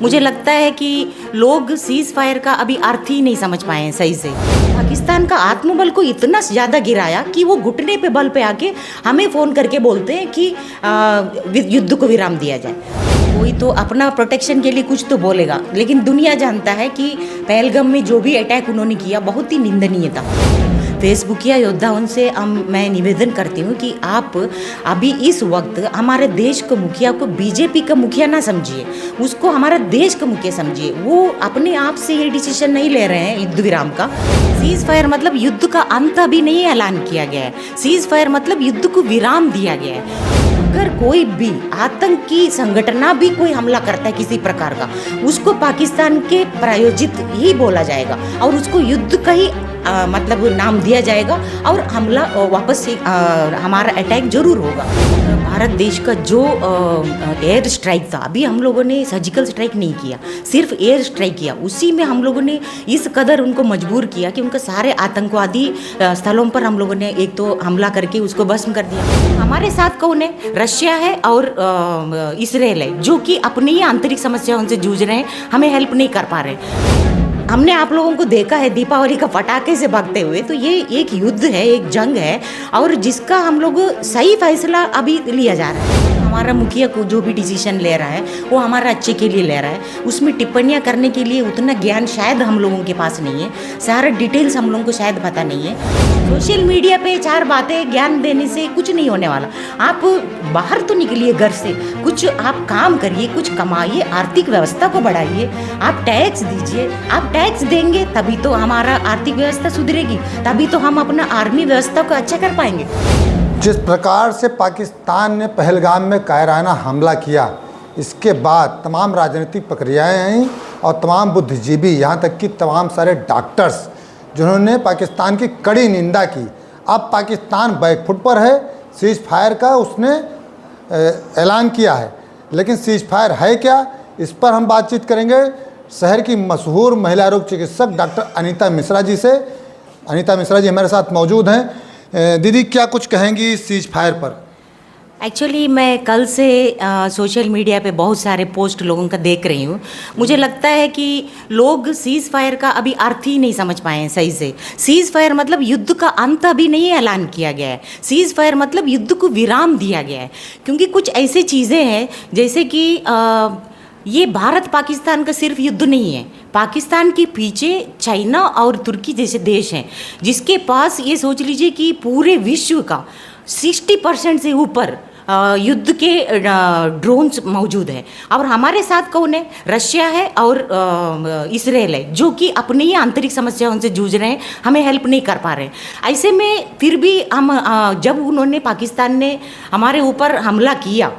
मुझे लगता है कि लोग सीज फायर का अभी अर्थ ही नहीं समझ पाए हैं सही से। पाकिस्तान का आत्मबल को इतना ज़्यादा गिराया कि वो घुटने पे बल पे आके हमें फ़ोन करके बोलते हैं कि युद्ध को विराम दिया जाए। कोई तो अपना प्रोटेक्शन के लिए कुछ तो बोलेगा, लेकिन दुनिया जानता है कि पहलगाम में जो भी अटैक उन्होंने किया बहुत ही निंदनीय था। फेसबुकिया योद्धाओं से मैं निवेदन करती हूँ कि आप अभी इस वक्त हमारे देश के मुखिया को बीजेपी का मुखिया ना समझिए, उसको हमारा देश का मुखिया समझिए। वो अपने आप से ये डिसीजन नहीं ले रहे हैं युद्ध विराम का। सीज फायर मतलब युद्ध का अंत अभी नहीं ऐलान किया गया है। सीज फायर मतलब युद्ध को विराम दिया गया है। अगर कोई भी आतंकी संगठन भी कोई हमला करता है किसी प्रकार का, उसको पाकिस्तान के प्रायोजित ही बोला जाएगा और उसको युद्ध का ही मतलब नाम दिया जाएगा और हमला वापस से हमारा अटैक जरूर होगा। भारत देश का जो एयर स्ट्राइक था, अभी हम लोगों ने सर्जिकल स्ट्राइक नहीं किया, सिर्फ एयर स्ट्राइक किया। उसी में हम लोगों ने इस कदर उनको मजबूर किया कि उनका सारे आतंकवादी स्थलों पर हम लोगों ने एक तो हमला करके उसको भस्म कर दिया। हमारे साथ कौन है? रशिया है और इसराइल है, जो कि अपनी ही आंतरिक समस्याओं से जूझ रहे हैं, हमें हेल्प नहीं कर पा रहे। हमने आप लोगों को देखा है दीपावली का पटाखे से भागते हुए, तो ये एक युद्ध है, एक जंग है और जिसका हम लोग सही फैसला अभी लिया जा रहा है। हमारा मुखिया को जो भी डिसीजन ले रहा है वो हमारा अच्छे के लिए ले रहा है। उसमें टिप्पणियां करने के लिए उतना ज्ञान शायद हम लोगों के पास नहीं है, सारा डिटेल्स हम लोगों को शायद पता नहीं है। सोशल मीडिया पे चार बातें ज्ञान देने से कुछ नहीं होने वाला। आप बाहर तो निकलिए घर से, कुछ आप काम करिए, कुछ कमाइए, आर्थिक व्यवस्था को बढ़ाइए, आप टैक्स दीजिए। आप टैक्स देंगे तभी तो हमारा आर्थिक व्यवस्था सुधरेगी, तभी तो हम अपना आर्मी व्यवस्था को अच्छा कर पाएंगे। जिस प्रकार से पाकिस्तान ने पहलगाम में कायराना हमला किया, इसके बाद तमाम राजनीतिक प्रक्रियाएं आई और तमाम बुद्धिजीवी, यहाँ तक कि तमाम सारे डॉक्टर्स जिन्होंने पाकिस्तान की कड़ी निंदा की। अब पाकिस्तान बैकफुट पर है, सीज फायर का उसने ऐलान किया है, लेकिन सीज फायर है क्या, इस पर हम बातचीत करेंगे शहर की मशहूर महिला रोग चिकित्सक डॉक्टर अनीता मिश्रा जी से। अनीता मिश्रा जी हमारे साथ मौजूद हैं। दीदी, क्या कुछ कहेंगी सीज फायर पर? एक्चुअली मैं कल से सोशल मीडिया पे बहुत सारे पोस्ट लोगों का देख रही हूँ। मुझे लगता है कि लोग सीज फायर का अभी अर्थ ही नहीं समझ पाए हैं सही से। सीज फायर मतलब युद्ध का अंत अभी नहीं ऐलान किया गया है। सीज फायर मतलब युद्ध को विराम दिया गया है, क्योंकि कुछ ऐसी चीज़ें हैं जैसे कि ये भारत पाकिस्तान का सिर्फ युद्ध नहीं है। पाकिस्तान के पीछे चाइना और तुर्की जैसे देश हैं, जिसके पास ये सोच लीजिए कि पूरे विश्व का 60% से ऊपर युद्ध के ड्रोन्स मौजूद है। और हमारे साथ कौन है? रशिया है और इसराइल है, जो कि अपनी ही आंतरिक समस्याओं से जूझ रहे हैं, हमें हेल्प नहीं कर पा रहे। ऐसे में फिर भी हम जब उन्होंने पाकिस्तान ने हमारे ऊपर हमला किया,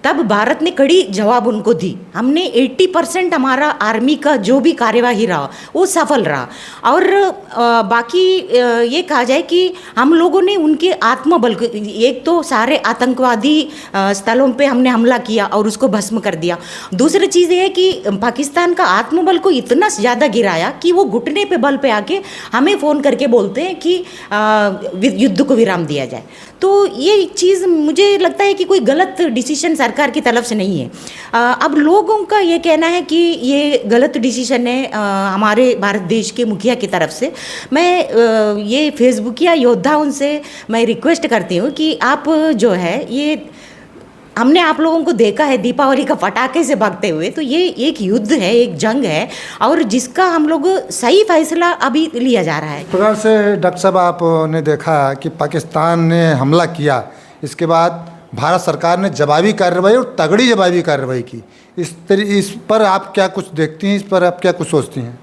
तब भारत ने कड़ी जवाब उनको दी। हमने 80% हमारा आर्मी का जो भी कार्यवाही रहा वो सफल रहा। और बाकी ये कहा जाए कि हम लोगों ने उनके आत्मबल को, एक तो सारे आतंकवादी स्थलों पे हमने हमला किया और उसको भस्म कर दिया। दूसरी चीज़ ये है कि पाकिस्तान का आत्मबल को इतना ज़्यादा गिराया कि वो घुटने पे बल पे आके हमें फ़ोन करके बोलते हैं कि युद्ध को विराम दिया जाए। तो ये चीज़ मुझे लगता है कि कोई गलत डिसीजन सरकार की तरफ से नहीं है। अब लोगों का ये कहना है कि ये गलत डिसीजन है हमारे भारत देश के मुखिया की तरफ से। मैं ये फेसबुकिया योद्धाओं से मैं रिक्वेस्ट करती हूँ कि आप जो है, ये हमने आप लोगों को देखा है दीपावली का पटाखे से भागते हुए, तो ये एक युद्ध है, एक जंग है और जिसका हम लोग सही फैसला अभी लिया जा रहा है। इस प्रकार से डॉक्टर साहब आपने देखा कि पाकिस्तान ने हमला किया, इसके बाद भारत सरकार ने जवाबी कार्रवाई और तगड़ी जवाबी कार्रवाई की। इस पर आप क्या कुछ देखती हैं, इस पर आप क्या कुछ सोचती हैं?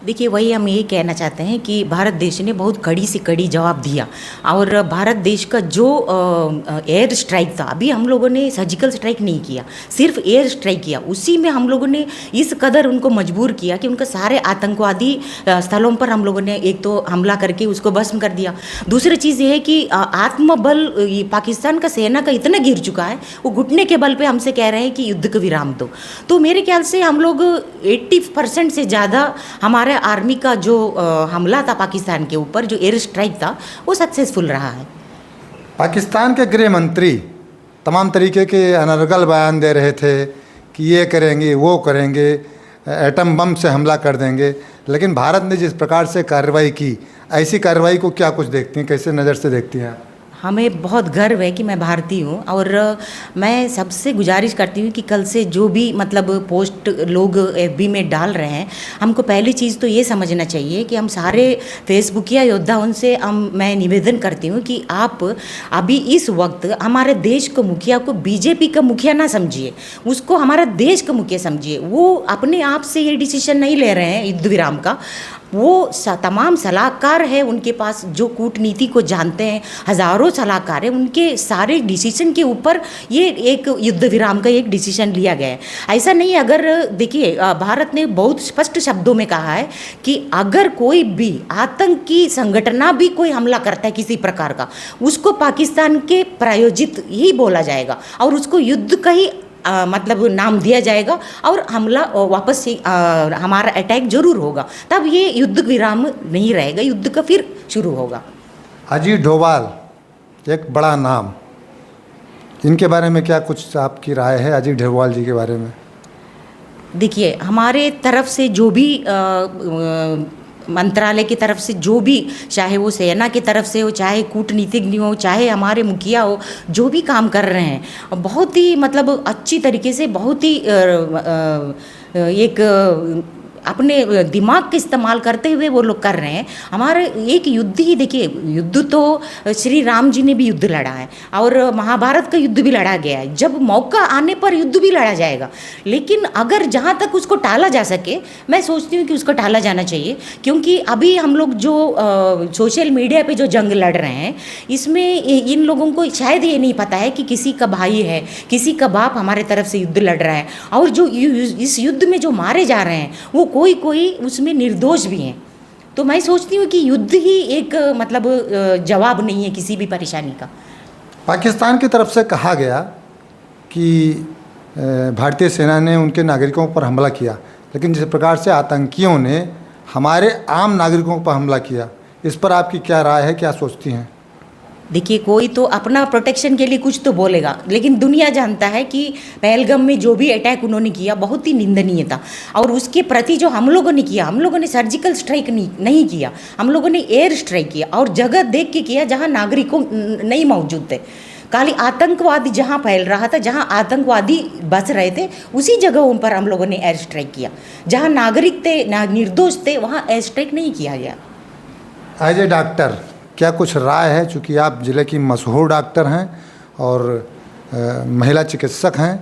देखिए, वही हम ये कहना चाहते हैं कि भारत देश ने बहुत कड़ी से कड़ी जवाब दिया और भारत देश का जो एयर स्ट्राइक था, अभी हम लोगों ने सर्जिकल स्ट्राइक नहीं किया, सिर्फ एयर स्ट्राइक किया। उसी में हम लोगों ने इस कदर उनको मजबूर किया कि उनका सारे आतंकवादी स्थलों पर हम लोगों ने एक तो हमला करके उसको भस्म कर दिया। दूसरी चीज़ ये है कि आत्मबल पाकिस्तान का सेना का इतना गिर चुका है, वो घुटने के बल पर हमसे कह रहे हैं कि युद्ध को विराम दो। तो मेरे ख्याल से हम लोग 80% से ज़्यादा हमारे आर्मी का जो हमला था पाकिस्तान के ऊपर, जो एयर स्ट्राइक था, वो सक्सेसफुल रहा है। पाकिस्तान के गृह मंत्री तमाम तरीके के अनर्गल बयान दे रहे थे कि ये करेंगे वो करेंगे, एटम बम से हमला कर देंगे, लेकिन भारत ने जिस प्रकार से कार्रवाई की, ऐसी कार्रवाई को क्या कुछ देखती हैं, कैसे नज़र से देखती हैं आप? हमें बहुत गर्व है कि मैं भारतीय हूँ और मैं सबसे गुजारिश करती हूँ कि कल से जो भी मतलब पोस्ट लोग एफबी में डाल रहे हैं, हमको पहली चीज़ तो ये समझना चाहिए कि हम सारे फेसबुकिया योद्धाओं से मैं निवेदन करती हूँ कि आप अभी इस वक्त हमारे देश को मुखिया को बीजेपी का मुखिया ना समझिए, उसको हमारा देश का मुखिया समझिए। वो अपने आप से ये डिसीजन नहीं ले रहे हैं युद्ध विराम का, वो तमाम सलाहकार है उनके पास जो कूटनीति को जानते हैं, हज़ारों सलाहकार हैं, उनके सारे डिसीजन के ऊपर ये एक युद्ध विराम का एक डिसीजन लिया गया है। ऐसा नहीं, अगर देखिए भारत ने बहुत स्पष्ट शब्दों में कहा है कि अगर कोई भी आतंकी संगठन भी कोई हमला करता है किसी प्रकार का, उसको पाकिस्तान के प्रायोजित ही बोला जाएगा और उसको युद्ध का ही मतलब नाम दिया जाएगा और हमला वापस से हमारा अटैक जरूर होगा, तब ये युद्ध विराम नहीं रहेगा, युद्ध का फिर शुरू होगा। अजीत डोभाल एक बड़ा नाम, इनके बारे में क्या कुछ आपकी राय है, अजीत डोभाल जी के बारे में? देखिए, हमारे तरफ से जो भी मंत्रालय की तरफ से जो भी, चाहे वो सेना की तरफ से हो, चाहे कूटनीतिज्ञ हो, चाहे हमारे मुखिया हो, जो भी काम कर रहे हैं बहुत ही मतलब अच्छी तरीके से, बहुत ही एक अपने दिमाग का इस्तेमाल करते हुए वो लोग कर रहे हैं। हमारे एक युद्ध ही देखिए, युद्ध तो श्री राम जी ने भी युद्ध लड़ा है और महाभारत का युद्ध भी लड़ा गया है, जब मौका आने पर युद्ध भी लड़ा जाएगा। लेकिन अगर जहाँ तक उसको टाला जा सके, मैं सोचती हूँ कि उसको टाला जाना चाहिए, क्योंकि अभी हम लोग जो सोशल मीडिया पे जो जंग लड़ रहे हैं, इसमें इन लोगों को शायद ये नहीं पता है कि किसी का भाई है, किसी का बाप हमारे तरफ से युद्ध लड़ रहा है, और जो इस युद्ध में जो मारे जा रहे हैं वो कोई उसमें निर्दोष भी हैं। तो मैं सोचती हूँ कि युद्ध ही एक मतलब जवाब नहीं है किसी भी परेशानी का। पाकिस्तान की तरफ से कहा गया कि भारतीय सेना ने उनके नागरिकों पर हमला किया, लेकिन जिस प्रकार से आतंकियों ने हमारे आम नागरिकों पर हमला किया, इस पर आपकी क्या राय है, क्या सोचती हैं? देखिए, कोई तो अपना प्रोटेक्शन के लिए कुछ तो बोलेगा, लेकिन दुनिया जानता है कि पहलगाम में जो भी अटैक उन्होंने किया बहुत ही निंदनीय था, और उसके प्रति जो हम लोगों ने किया, हम लोगों ने सर्जिकल स्ट्राइक नहीं किया, हम लोगों ने एयर स्ट्राइक किया और जगह देख के किया जहां नागरिकों नहीं मौजूद थे। खाली आतंकवाद जहां फैल रहा था, जहां आतंकवादी बस रहे थे, उसी जगहों पर हम लोगों ने एयर स्ट्राइक किया। जहां नागरिक थे, निर्दोष थे, वहां एयर स्ट्राइक नहीं किया गया। एज ए डॉक्टर क्या कुछ राय है, चूँकि आप ज़िले की मशहूर डॉक्टर हैं और महिला चिकित्सक हैं,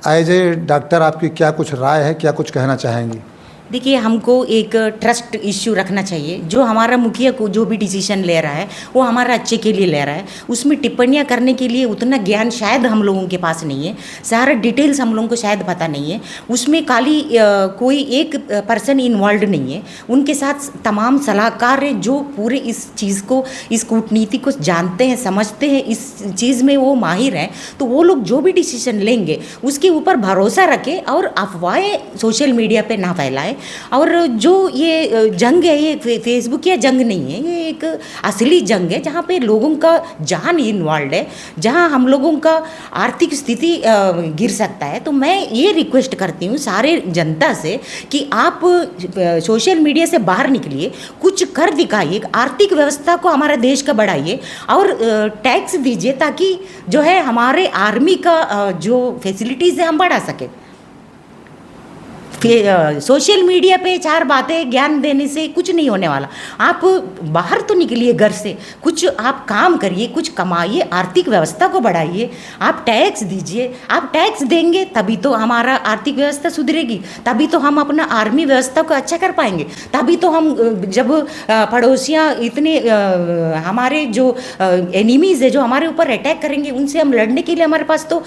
एज ए डॉक्टर आपकी क्या कुछ राय है, क्या कुछ कहना चाहेंगी? देखिए, हमको एक ट्रस्ट इश्यू रखना चाहिए। जो हमारा मुखिया को जो भी डिसीजन ले रहा है वो हमारा अच्छे के लिए ले रहा है, उसमें टिप्पणियां करने के लिए उतना ज्ञान शायद हम लोगों के पास नहीं है, सारा डिटेल्स हम लोगों को शायद पता नहीं है। उसमें खाली कोई एक पर्सन इन्वॉल्व नहीं है, उनके साथ तमाम सलाहकार हैं जो पूरे इस चीज़ को, इस कूटनीति को जानते हैं, समझते हैं, इस चीज़ में वो माहिर हैं। तो वो लोग जो भी डिसीजन लेंगे उसके ऊपर भरोसा रखें और अफवाहें सोशल मीडिया पे ना फैलाएं। और जो ये जंग है, ये फेसबुक या जंग नहीं है, ये एक असली जंग है जहाँ पे लोगों का जान इन्वॉल्व है, जहाँ हम लोगों का आर्थिक स्थिति गिर सकता है। तो मैं ये रिक्वेस्ट करती हूँ सारे जनता से कि आप सोशल मीडिया से बाहर निकलिए, कुछ कर दिखाइए, आर्थिक व्यवस्था को हमारे देश का बढ़ाइए और टैक्स दीजिए, ताकि जो है हमारे आर्मी का जो फैसिलिटीज़ है हम बढ़ा सकें। सोशल मीडिया पे चार बातें ज्ञान देने से कुछ नहीं होने वाला। आप बाहर तो निकलिए घर से, कुछ आप काम करिए, कुछ कमाइए, आर्थिक व्यवस्था को बढ़ाइए, आप टैक्स दीजिए। आप टैक्स देंगे तभी तो हमारा आर्थिक व्यवस्था सुधरेगी, तभी तो हम अपना आर्मी व्यवस्था को अच्छा कर पाएंगे, तभी तो हम जब पड़ोसियाँ इतने हमारे जो एनिमीज़ है जो हमारे ऊपर अटैक करेंगे, उनसे हम लड़ने के लिए हमारे पास तो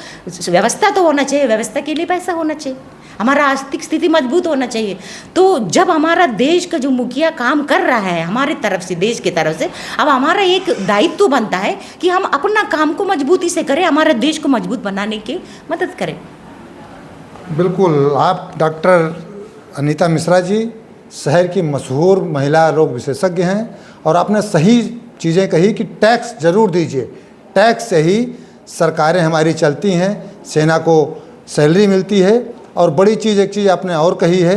व्यवस्था तो होना चाहिए, व्यवस्था के लिए पैसा होना चाहिए, हमारा आर्थिक स्थिति मजबूत होना चाहिए। तो जब हमारा देश का जो मुखिया काम कर रहा है हमारी तरफ से, देश की तरफ से, अब हमारा एक दायित्व बनता है कि हम अपना काम को मजबूती से करें, हमारे देश को मजबूत बनाने की मदद करें। बिल्कुल, आप डॉक्टर अनीता मिश्रा जी शहर की मशहूर महिला रोग विशेषज्ञ हैं और आपने सही चीज़ें कही कि टैक्स ज़रूर दीजिए, टैक्स से ही सरकारें हमारी चलती हैं, सेना को सैलरी मिलती है और बड़ी चीज़ एक चीज़ आपने और कही है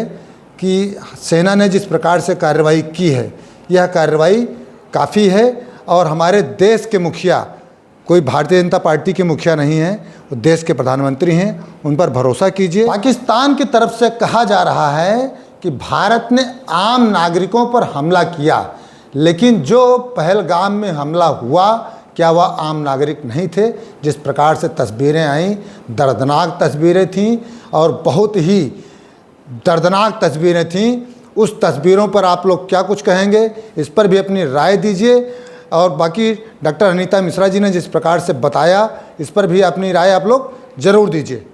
कि सेना ने जिस प्रकार से कार्रवाई की है, यह कार्रवाई काफ़ी है और हमारे देश के मुखिया, कोई भारतीय जनता पार्टी के मुखिया नहीं है, वो देश के प्रधानमंत्री हैं, उन पर भरोसा कीजिए। पाकिस्तान की तरफ से कहा जा रहा है कि भारत ने आम नागरिकों पर हमला किया, लेकिन जो पहलगाम में हमला हुआ क्या वह आम नागरिक नहीं थे? जिस प्रकार से तस्वीरें आईं, दर्दनाक तस्वीरें थीं और बहुत ही दर्दनाक तस्वीरें थीं। उस तस्वीरों पर आप लोग क्या कुछ कहेंगे, इस पर भी अपनी राय दीजिए। और बाकी डॉक्टर अनीता मिश्रा जी ने जिस प्रकार से बताया, इस पर भी अपनी राय आप लोग ज़रूर दीजिए।